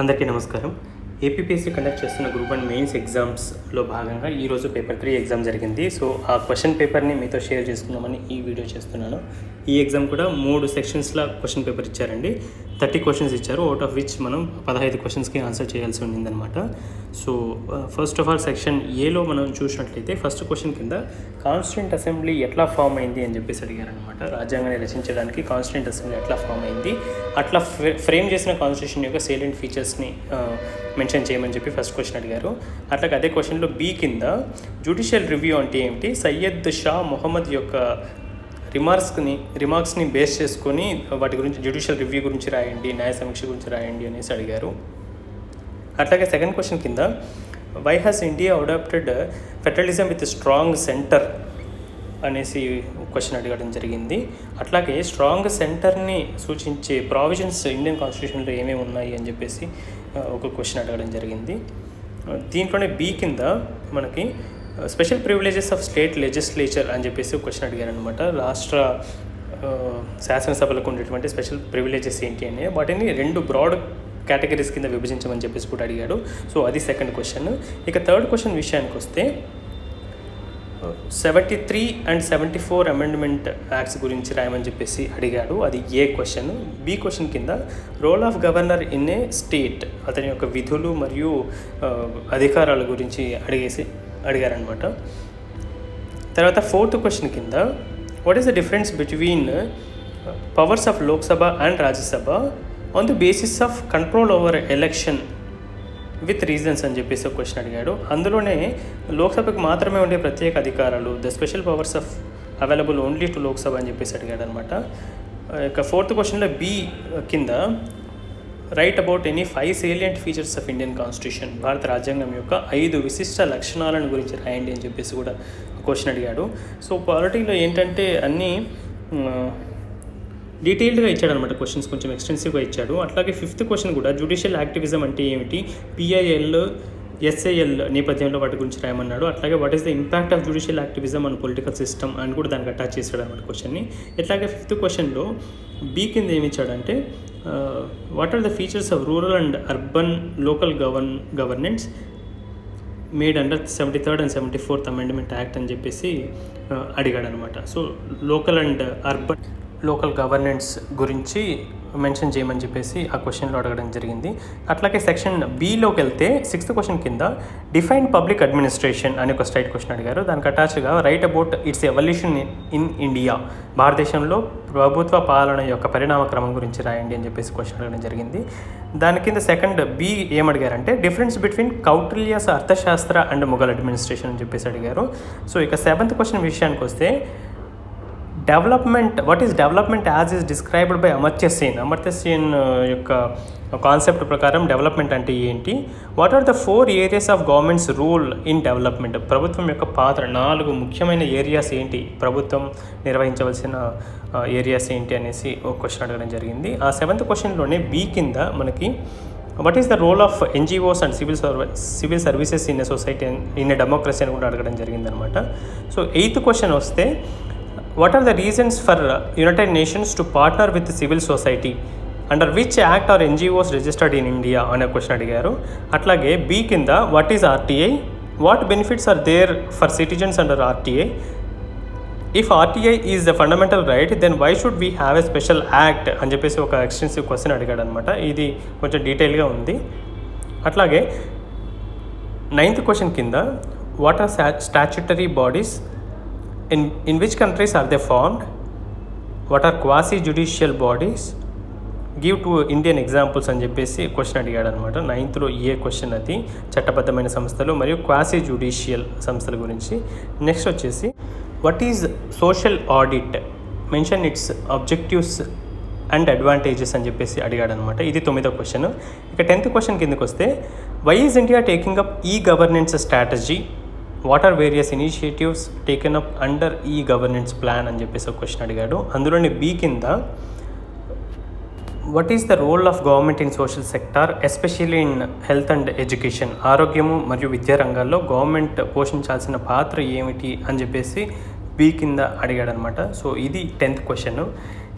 అందరికీ నమస్కారం. APPSC conduct చేస్తున్న గ్రూప్ 1 మెయిన్స్ ఎగ్జామ్స్లో భాగంగా ఈరోజు పేపర్ 3 ఎగ్జామ్ జరిగింది. సో ఆ క్వశ్చన్ పేపర్ని మీతో షేర్ చేసుకుందామని ఈ వీడియో చేస్తున్నాను. ఈ ఎగ్జామ్ కూడా 3 సెక్షన్స్లో క్వశ్చన్ పేపర్ ఇచ్చారండి. 30 క్వశ్చన్స్ ఇచ్చారు. అవుట్ ఆఫ్ విచ్ మనం 15 క్వశ్చన్స్కి ఆన్సర్ చేయాల్సి ఉండిందనమాట. So first of all section ఏలో మనం చూసినట్లయితే ఫస్ట్ క్వశ్చన్ కింద కాన్స్టిట్యూంట్ అసెంబ్లీ ఎట్లా ఫామ్ అయింది అని చెప్పేసి అడిగారనమాట. రాజ్యాంగాన్ని రచించడానికి కాన్స్టిట్యూంట్ అసెంబ్లీ ఎట్లా ఫామ్ అయింది, అట్లా ఫ్రేమ్ చేసిన కాన్స్టిట్యూషన్ యొక్క సేలియంట్ ఫీచర్స్ని మెన్షన్ చేయమని చెప్పి ఫస్ట్ క్వశ్చన్ అడిగారు. అట్లాగే అదే క్వశ్చన్లో బి కింద జ్యుడిషియల్ రివ్యూ అంటే ఏమిటి, సయ్యద్ షా మొహమ్మద్ యొక్క రిమార్క్స్ని బేస్ చేసుకొని వాటి గురించి జ్యుడిషియల్ రివ్యూ గురించి రాయండి, న్యాయ సమీక్ష గురించి రాయండి అనేసి అడిగారు. అట్లాగే సెకండ్ క్వశ్చన్ కింద why has India adopted federalism with strong centre అనేసి క్వశ్చన్ అడగడం జరిగింది. అట్లాగే స్ట్రాంగ్ సెంటర్ని సూచించే ప్రావిజన్స్ ఇండియన్ కాన్స్టిట్యూషన్లో ఏమేమి ఉన్నాయి అని చెప్పేసి ఒక క్వశ్చన్ అడగడం జరిగింది. దీంట్లోనే బి కింద మనకి special privileges of state legislature అని చెప్పేసి ఒక క్వశ్చన్ అడిగారనమాట. రాష్ట్ర శాసనసభలకు ఉండేటువంటి స్పెషల్ ప్రివిలేజెస్ ఏంటి అని వాటిని 2 బ్రాడ్ కేటగిరీస్ కింద విభజించమని చెప్పేసి కూడా అడిగాడు. సో అది సెకండ్ క్వశ్చన్. ఇక థర్డ్ క్వశ్చన్ విషయానికి వస్తే 73 and 74 అమెండ్మెంట్ యాక్ట్స్ గురించి రాయమని చెప్పేసి అడిగాడు. అది ఏ క్వశ్చన్. బి క్వశ్చన్ కింద role of governor in a state, అతని యొక్క విధులు మరియు అధికారాల గురించి అడిగారనమాట. తర్వాత ఫోర్త్ క్వశ్చన్ కింద what is the difference between powers of Lok Sabha and Rajya Sabha on the basis of control over election with reasons అని చెప్పేసి ఒక క్వశ్చన్ అడిగాడు. అందులోనే లోక్సభకు మాత్రమే ఉండే ప్రత్యేక అధికారాలు, the special powers of available only to Lok Sabha అని చెప్పేసి అడిగాడు అనమాట. ఇక ఫోర్త్ క్వశ్చన్లో బి కింద write about any 5 salient features of Indian constitution, భారత రాజ్యాంగం యొక్క 5 విశిష్ట లక్షణాలను గురించి రాయండి అని చెప్పేసి కూడా క్వశ్చన్ అడిగాడు. సో పాలిటీలో ఏంటంటే అన్నీ డీటెయిల్డ్గా ఇచ్చాడనమాట. క్వశ్చన్స్ కొంచెం ఎక్స్టెన్సివ్గా ఇచ్చాడు. అట్లాగే ఫిఫ్త్ క్వశ్చన్ కూడా జ్యుడిషియల్ యాక్టివిజం అంటే ఏమిటి, పిఐఎల్ ఎస్ఐఎల్ నేపథ్యంలో వాటి గురించి రాయమన్నాడు. అట్లాగే what is the impact of judicial activism on political system అని కూడా దానికి అటాచ్ చేశాడు అనమాట క్వశ్చన్ని. ఇట్లాగే ఫిఫ్త్ క్వశ్చన్లో బి కింద ఏమి ఇచ్చాడంటే what are the features of rural and urban local governance made under 73rd and 74th amendment act అని చెప్పేసి అడిగాడు అనమాట. సో లోకల్ గవర్నెన్స్ గురించి మెన్షన్ చేయమని చెప్పేసి ఆ క్వశ్చన్లో అడగడం జరిగింది. అట్లాగే సెక్షన్ బిలోకి వెళ్తే 6th క్వశ్చన్ కింద డిఫైన్ పబ్లిక్ అడ్మినిస్ట్రేషన్ అని ఒక స్ట్రైట్ క్వశ్చన్ అడిగారు. దానికి అటాచ్గా right about its evolution in India, భారతదేశంలో ప్రభుత్వ పాలన యొక్క పరిణామ క్రమం గురించి రాయండి అని చెప్పేసి క్వశ్చన్ అడగడం జరిగింది. దాని కింద సెకండ్ బి ఏమడిగారంటే డిఫరెన్స్ బిట్వీన్ కౌటిల్యస్ అర్థశాస్త్ర అండ్ మొఘల్ అడ్మినిస్ట్రేషన్ అని చెప్పేసి అడిగారు. సో ఇక 7th క్వశ్చన్ విషయానికి వస్తే development, what is development as is described by Amartya Sen యొక్క కాన్సెప్ట్ ప్రకారం డెవలప్మెంట్ అంటే ఏంటి, what are the 4 areas of governments rule in development, ప్రభుత్వం యొక్క పాత్ర 4 ముఖ్యమైన ఏరియాస్ ఏంటి, ప్రభుత్వం నిర్వహించవలసిన ఏరియాస్ ఏంటి అనేసి ఒక క్వశ్చన్ అడగడం జరిగింది. ఆ 7th క్వశ్చన్లోనే బి కింద మనకి what is the role of NGOs and civil services in a society in a democracy అని కూడా అడగడం జరిగిందనమాట. సో 8th క్వశ్చన్ వస్తే what are the reasons for United Nations to partner with the civil society, under which act are NGOs registered in India అనే question అడిగారు. అట్లాగే B కింద what is RTI, what benefits are there for citizens under RTI, if RTI is the fundamental right then why should we have a special act అని చెప్పేసి ఒక extensive question అడిగాడు అనమాట. ఇది కొంచెం డీటెయిల్గా ఉంది. అట్లాగే 9th క్వశ్చన్ కింద what are statutory bodies, in which countries are they formed, what are quasi judicial bodies, give 2 Indian examples అని చెప్పేసి క్వశ్చన్ అడిగాడు అనమాట. 9thలో ఏ క్వశ్చన్ అది చట్టబద్ధమైన సంస్థలు మరియు క్వాసి జ్యుడిషియల్ సంస్థల గురించి. నెక్స్ట్ వచ్చేసి what is social audit, mention it's objectives and advantages అని చెప్పేసి అడిగాడు అనమాట. ఇది 9వ క్వశ్చన్. ఇక 10th క్వశ్చన్ కిందకి వస్తే why is India taking up e governance strategy, what are various initiatives taken up under e governance plan అని చెప్పేసి ఒక క్వశ్చన్ అడిగాడు. అందులోని బి కింద what is the role of government in social sector especially in health and education, ఆరోగ్యము మరియు విద్యా రంగాల్లో గవర్నమెంట్ పోషించాల్సిన పాత్ర ఏమిటి అని చెప్పేసి బి కింద అడిగాడు అనమాట. సో ఇది 10th క్వశ్చన్.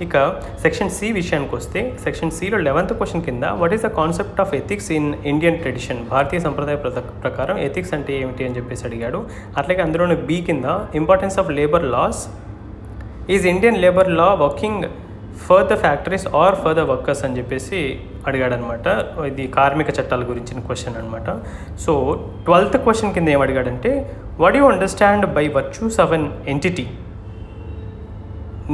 ఇక సెక్షన్ సి విషయానికి వస్తే సెక్షన్ సిలో 11th క్వశ్చన్ కింద what is the concept of ethics in Indian tradition, భారతీయ సంప్రదాయ ప్రకారం ఎథిక్స్ అంటే ఏమిటి అని చెప్పేసి అడిగాడు. అట్లాగే అందులోని బి కింద importance of labour laws, is Indian labour law working for the factories or for the workers అని చెప్పేసి అడిగాడనమాట. ఇది కార్మిక చట్టాల గురించిన క్వశ్చన్ అనమాట. సో 12th క్వశ్చన్ కింద ఏం అడిగాడంటే what you understand by virtues of an entity,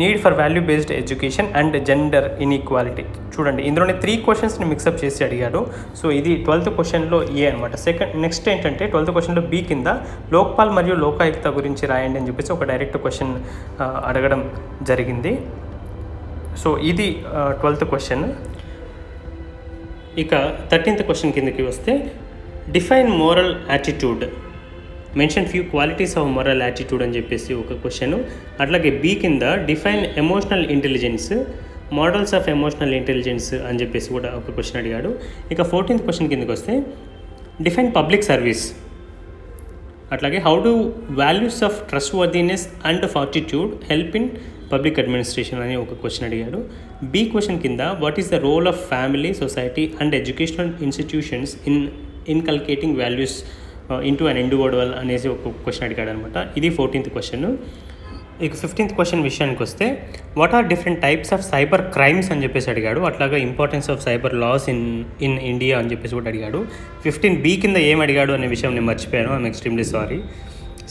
need for value based education and gender inequality. చూడండి ఇందులోనే 3 క్వశ్చన్స్ని మిక్సప్ చేసి అడిగాడు. సో ఇది 12th క్వశ్చన్లో ఏ అనమాట. నెక్స్ట్ ఏంటంటే 12th క్వశ్చన్లో బి కింద లోక్పాల్ మరియు లోకాయుక్త గురించి రాయండి అని చెప్పేసి ఒక డైరెక్ట్ క్వశ్చన్ అడగడం జరిగింది. సో ఇది 12th క్వశ్చన్. ఇక 13th క్వశ్చన్ కిందకి వస్తే define moral attitude, mention few qualities of moral attitude అని చెప్పేసి ఒక క్వశ్చన్. అట్లాగే బి కింద define emotional intelligence, models of emotional intelligence అని చెప్పేసి కూడా ఒక క్వశ్చన్ అడిగాడు. ఇక 14th క్వశ్చన్ కిందకి వస్తే డిఫైన్ పబ్లిక్ సర్వీస్, అట్లాగే how do values of trustworthiness and fortitude help in public administration అని ఒక క్వశ్చన్ అడిగాడు. బి క్వశ్చన్ కింద what is the role of family, society and educational institutions in inculcating values into an individual అనేసి ఒక question అడిగాడు అనమాట. ఇది 14th question. ఇక 15th క్వశ్చన్ విషయానికి వస్తే what are different types of cyber crimes అని చెప్పేసి అడిగాడు. అట్లాగే importance of cyber laws in India అని చెప్పేసి కూడా అడిగాడు. 15B కింద ఏం అడిగాడు అనే విషయం నేను మర్చిపోయాను, I'm extremely sorry.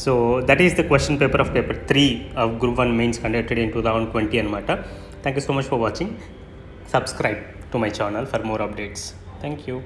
So that is the question paper of paper 3 of group 1 mains conducted in 2020 అనమాట. Thank you so much for watching. Subscribe to my channel for more updates. Thank you.